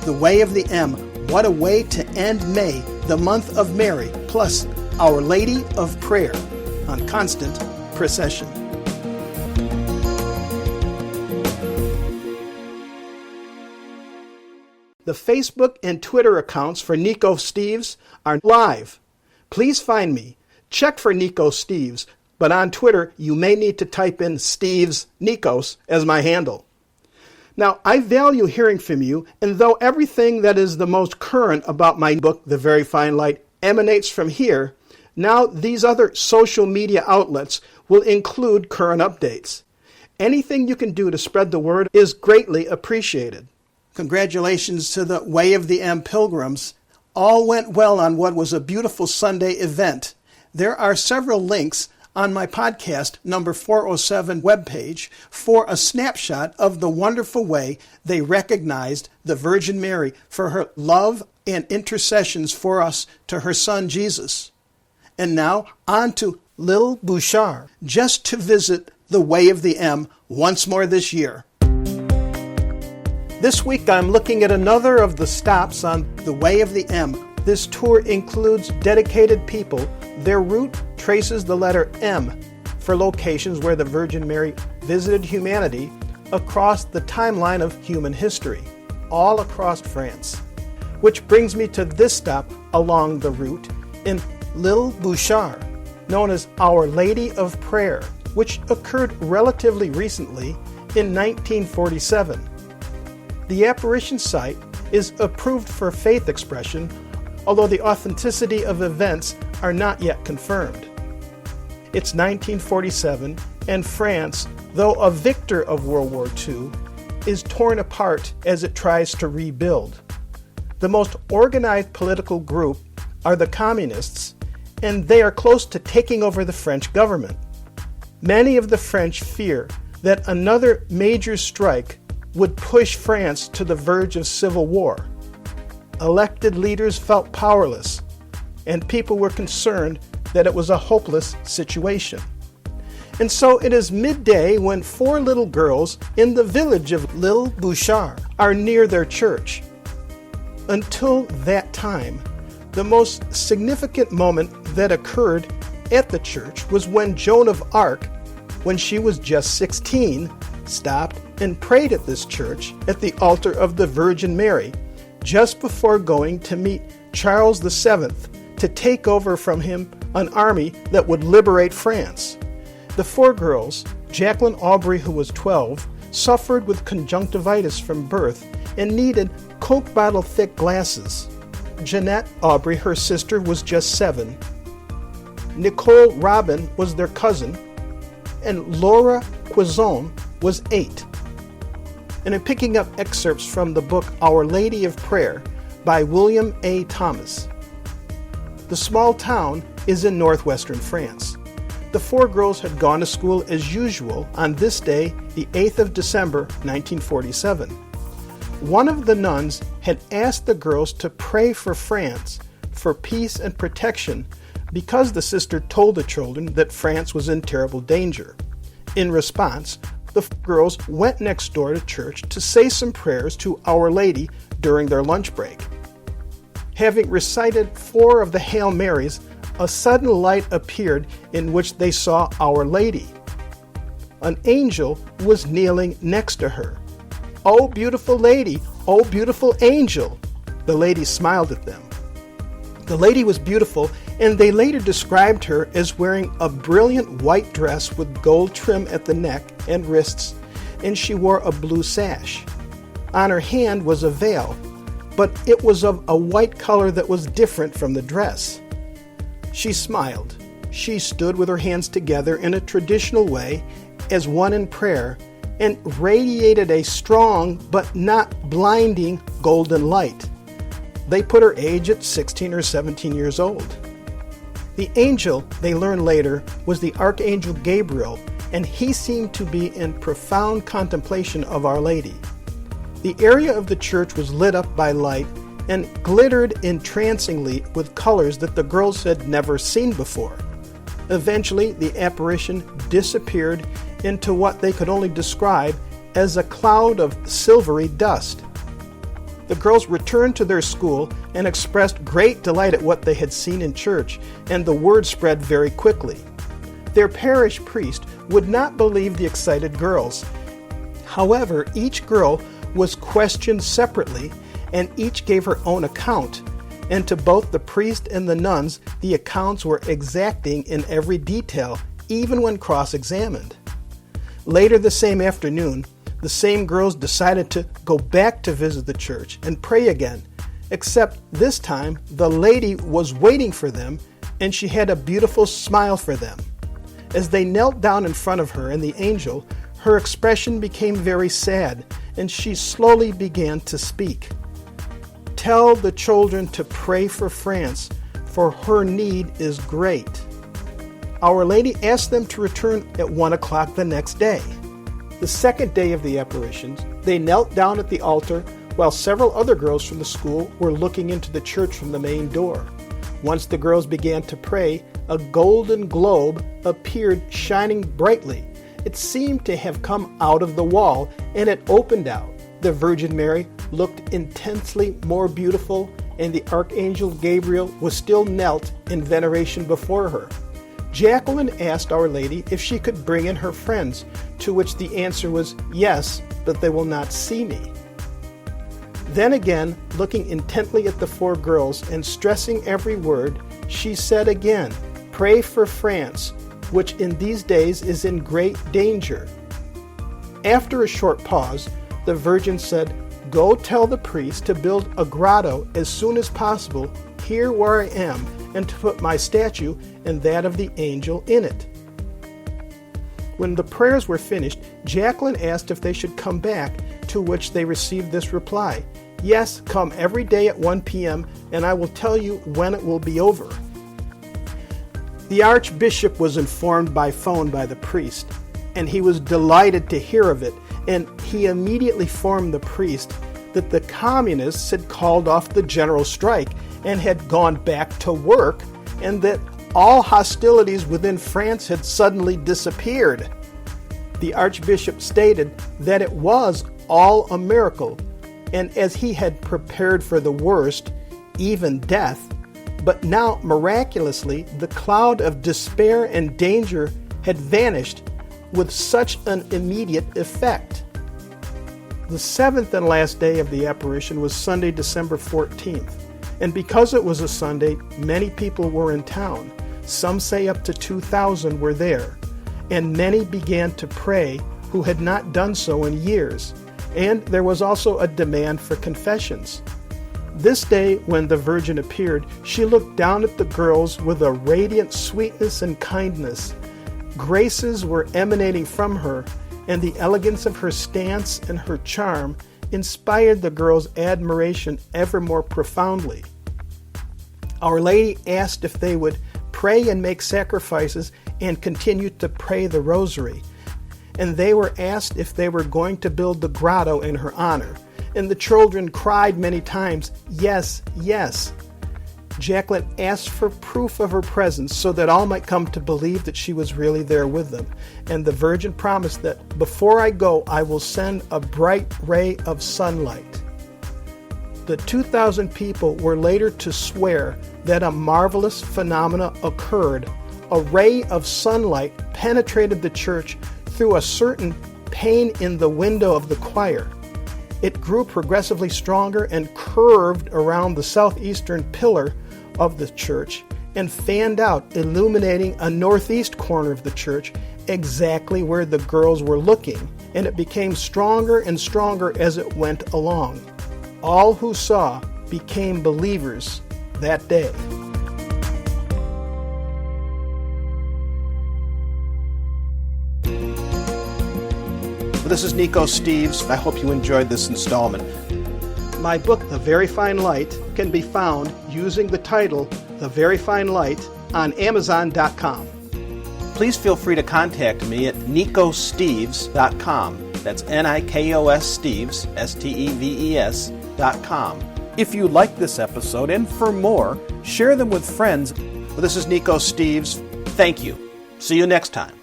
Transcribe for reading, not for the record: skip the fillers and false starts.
The Way of the M. What a way to end May, the month of Mary, plus Our Lady of Prayer on Constant Procession. The Facebook and Twitter accounts for Nico Steves are live. Please find me. Check for Nico Steves, but on Twitter you may need to type in Steves Nikos as my handle. Now, I value hearing from you, and though everything that is the most current about my book, The Very Fine Light, emanates from here, now these other social media outlets will include current updates. Anything you can do to spread the word is greatly appreciated. Congratulations to the Way of the M pilgrims. All went well on what was a beautiful Sunday event. There are several links on my podcast number 407 webpage for a snapshot of the wonderful way they recognized the Virgin Mary for her love and intercessions for us to her son Jesus. And now on to Lil Bouchard, just to visit the Way of the M once more this year. This week I'm looking at another of the stops on the Way of the M. This tour includes dedicated people. Their route traces the letter M for locations where the Virgin Mary visited humanity across the timeline of human history, all across France. Which brings me to this stop along the route in Lil Bouchard, known as Our Lady of Prayer, which occurred relatively recently in 1947. The apparition site is approved for faith expression, although the authenticity of events are not yet confirmed. It's 1947, and France, though a victor of World War II, is torn apart as it tries to rebuild. The most organized political group are the communists, and they are close to taking over the French government. Many of the French fear that another major strike would push France to the verge of civil war. Elected leaders felt powerless, and people were concerned that it was a hopeless situation. And so it is midday when 4 little girls in the village of Lil Bouchard are near their church. Until that time, the most significant moment that occurred at the church was when Joan of Arc, when she was just 16, stopped and prayed at this church at the altar of the Virgin Mary, just before going to meet Charles VII to take over from him an army that would liberate France. The 4 girls, Jacqueline Aubry, who was 12, suffered with conjunctivitis from birth and needed Coke bottle thick glasses. Jeanette Aubry, her sister, was just 7. Nicole Robin was their cousin, and Laura Quizon was 8. And I'm picking up excerpts from the book Our Lady of Prayer by William A. Thomas. The small town is in northwestern France. The 4 girls had gone to school as usual on this day, the 8th of December, 1947. One of the nuns had asked the girls to pray for France for peace and protection because the sister told the children that France was in terrible danger. In response, the girls went next door to church to say some prayers to Our Lady during their lunch break. Having recited 4 of the Hail Marys, a sudden light appeared in which they saw Our Lady. An angel was kneeling next to her. "Oh, beautiful lady, oh, beautiful angel." The lady smiled at them. The lady was beautiful, and they later described her as wearing a brilliant white dress with gold trim at the neck and wrists, and she wore a blue sash. On her hand was a veil, but it was of a white color that was different from the dress. She smiled. She stood with her hands together in a traditional way as one in prayer and radiated a strong but not blinding golden light. They put her age at 16 or 17 years old. The angel, they learned later, was the Archangel Gabriel, and he seemed to be in profound contemplation of Our Lady. The area of the church was lit up by light and glittered entrancingly with colors that the girls had never seen before. Eventually, the apparition disappeared into what they could only describe as a cloud of silvery dust. The girls returned to their school and expressed great delight at what they had seen in church, and the word spread very quickly. Their parish priest would not believe the excited girls. However, each girl was questioned separately, and each gave her own account, and to both the priest and the nuns, the accounts were exacting in every detail, even when cross-examined. Later the same afternoon, the same girls decided to go back to visit the church and pray again, except this time the lady was waiting for them, and she had a beautiful smile for them. As they knelt down in front of her and the angel, her expression became very sad, and she slowly began to speak. "Tell the children to pray for France, for her need is great." Our Lady asked them to return at 1 o'clock the next day. The second day of the apparitions, they knelt down at the altar while several other girls from the school were looking into the church from the main door. Once the girls began to pray, a golden globe appeared shining brightly. It seemed to have come out of the wall, and it opened out. The Virgin Mary looked intensely more beautiful, and the Archangel Gabriel was still knelt in veneration before her. Jacqueline asked Our Lady if she could bring in her friends, to which the answer was yes, but they will not see me. Then again, looking intently at the four girls and stressing every word, she said again, "Pray for France, which in these days is in great danger." After a short pause, the Virgin said, "Go tell the priest to build a grotto as soon as possible here where I am, and to put my statue and that of the angel in it." When the prayers were finished, Jacqueline asked if they should come back, to which they received this reply, "Yes, come every day at 1 p.m., and I will tell you when it will be over." The Archbishop was informed by phone by the priest, and he was delighted to hear of it, and he immediately informed the priest that the communists had called off the general strike and had gone back to work, and that all hostilities within France had suddenly disappeared. The Archbishop stated that it was all a miracle, and as he had prepared for the worst, even death, but now miraculously the cloud of despair and danger had vanished with such an immediate effect. The seventh and last day of the apparition was Sunday, December 14th, and because it was a Sunday, many people were in town. Some say up to 2,000 were there, and many began to pray who had not done so in years, and there was also a demand for confessions. This day, when the Virgin appeared, she looked down at the girls with a radiant sweetness and kindness. Graces were emanating from her, and the elegance of her stance and her charm inspired the girls' admiration ever more profoundly. Our Lady asked if they would pray and make sacrifices and continue to pray the rosary, and they were asked if they were going to build the grotto in her honor, and the children cried many times, "Yes, yes." Jacqueline asked for proof of her presence so that all might come to believe that she was really there with them, and the Virgin promised that, "Before I go, I will send a bright ray of sunlight." The 2,000 people were later to swear that a marvelous phenomena occurred. A ray of sunlight penetrated the church through a certain pane in the window of the choir. It grew progressively stronger and curved around the southeastern pillar of the church and fanned out, illuminating a northeast corner of the church exactly where the girls were looking, and it became stronger and stronger as it went along. All who saw became believers that day. This is Nico Steves. I hope you enjoyed this installment. My book, The Very Fine Light, can be found using the title, The Very Fine Light, on Amazon.com. Please feel free to contact me at nicosteves.com. That's Nikos Steves, Steves.com. If you like this episode, and for more, share them with friends. This is Nico Steves. Thank you. See you next time.